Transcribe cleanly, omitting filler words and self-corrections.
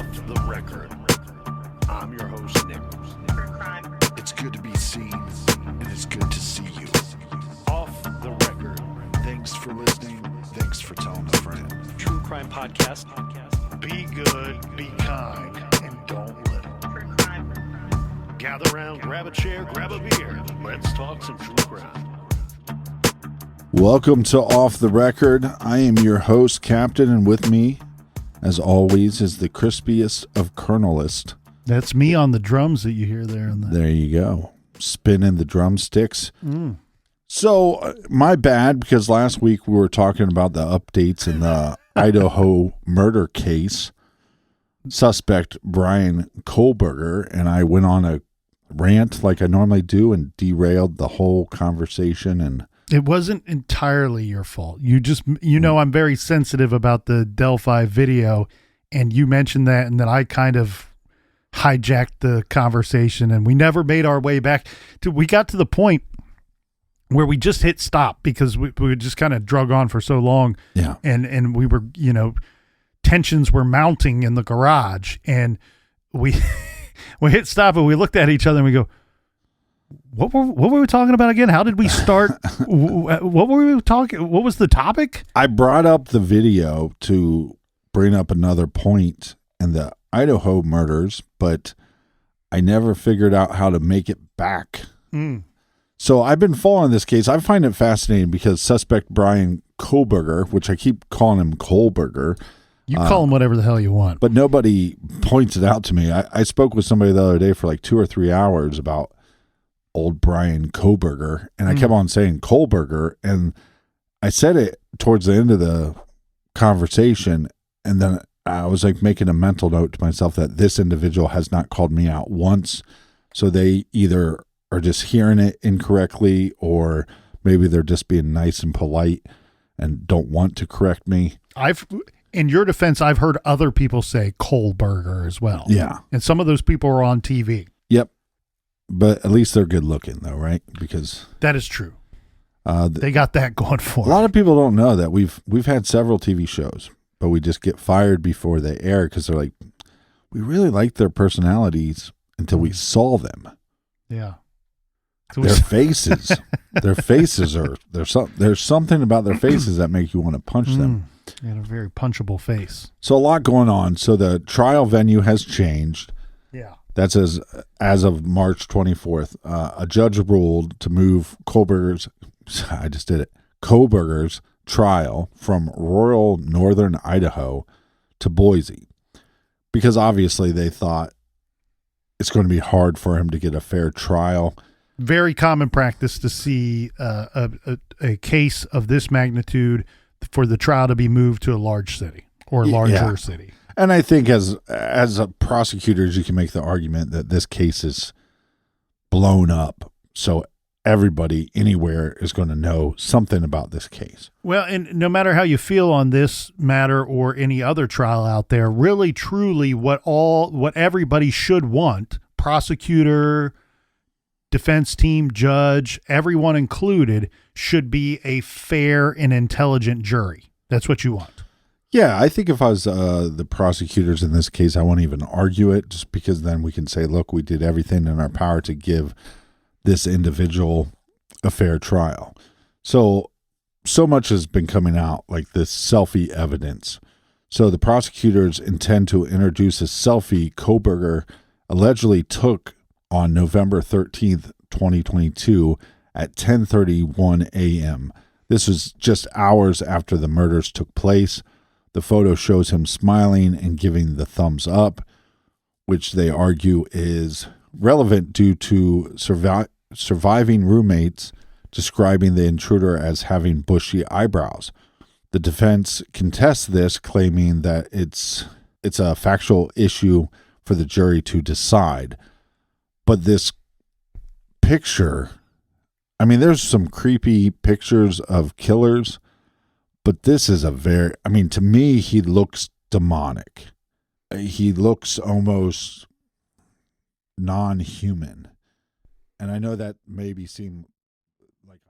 Off the record. I'm your host, Nick. It's good to be seen, and it's good to see you. Off the record. Thanks for listening. Thanks for telling a friend. True Crime Podcast. Be good, be kind, and don't little. Gather around, grab a chair, grab a beer. Let's talk some true crime. Welcome to Off the Record. I am your host, Captain, and with me, as always, is the crispiest of kernelist. That's me on the drums that you hear there. There you go. Spinning the drumsticks. So, my bad, because last week we were talking about the updates in the Idaho murder case. Suspect Brian Kohlberger, and I went on a rant like I normally do and derailed the whole conversation. And it wasn't entirely your fault. I'm very sensitive about the Delphi video, and you mentioned that, and then I kind of hijacked the conversation, and we never made our way back to. We got to the point where we just hit stop because we just kind of drug on for so long. Yeah, and we were, tensions were mounting in the garage, and we we hit stop, and we looked at each other and we go, What were we talking about again? How did we start? What were we talking? What was the topic? I brought up the video to bring up another point in the Idaho murders, but I never figured out how to make it back. So I've been following this case. I find it fascinating because suspect Brian Kohlberger, which I keep calling him Kohlberger. You call him whatever the hell you want. But nobody points it out to me. I spoke with somebody the other day for like 2 or 3 hours about old Brian Kohlberger, and I kept on saying Kohlberger, and I said it towards the end of the conversation, and then I was like making a mental note to myself that this individual has not called me out once, so they either are just hearing it incorrectly, or maybe they're just being nice and polite and don't want to correct me. In your defense, I've heard other people say Kohlberger as well. Yeah. And some of those people are on TV. Yep. But at least they're good looking, though, right? Because that is true. They got that going for a lot of people don't know that we've had several TV shows, but we just get fired before they air because they're like, we really like their personalities until we saw them. Yeah. Their faces, there's something about their faces that make you want to punch them. They had a very punchable face. So a lot going on. So the trial venue has changed. Yeah. That's as of March 24th. A judge ruled to move Kohlberger's trial from rural northern Idaho to Boise, because obviously they thought it's going to be hard for him to get a fair trial. Very common practice to see a case of this magnitude for the trial to be moved to a large city or larger city. And I think as prosecutors, you can make the argument that this case is blown up, so everybody anywhere is going to know something about this case. Well, and no matter how you feel on this matter or any other trial out there, really, truly, what everybody should want, prosecutor, defense team, judge, everyone included, should be a fair and intelligent jury. That's what you want. Yeah, I think if I was the prosecutors in this case, I won't even argue it, just because then we can say, look, we did everything in our power to give this individual a fair trial. So much has been coming out, like this selfie evidence. So the prosecutors intend to introduce a selfie Kohlberger allegedly took on November 13th, 2022 at 10:31 a.m. This was just hours after the murders took place. The photo shows him smiling and giving the thumbs up, which they argue is relevant due to surviving roommates describing the intruder as having bushy eyebrows. The defense contests this, claiming that it's a factual issue for the jury to decide. But this picture, I mean, there's some creepy pictures of killers, but this is to me, he looks demonic. He looks almost non-human. And I know that maybe seem like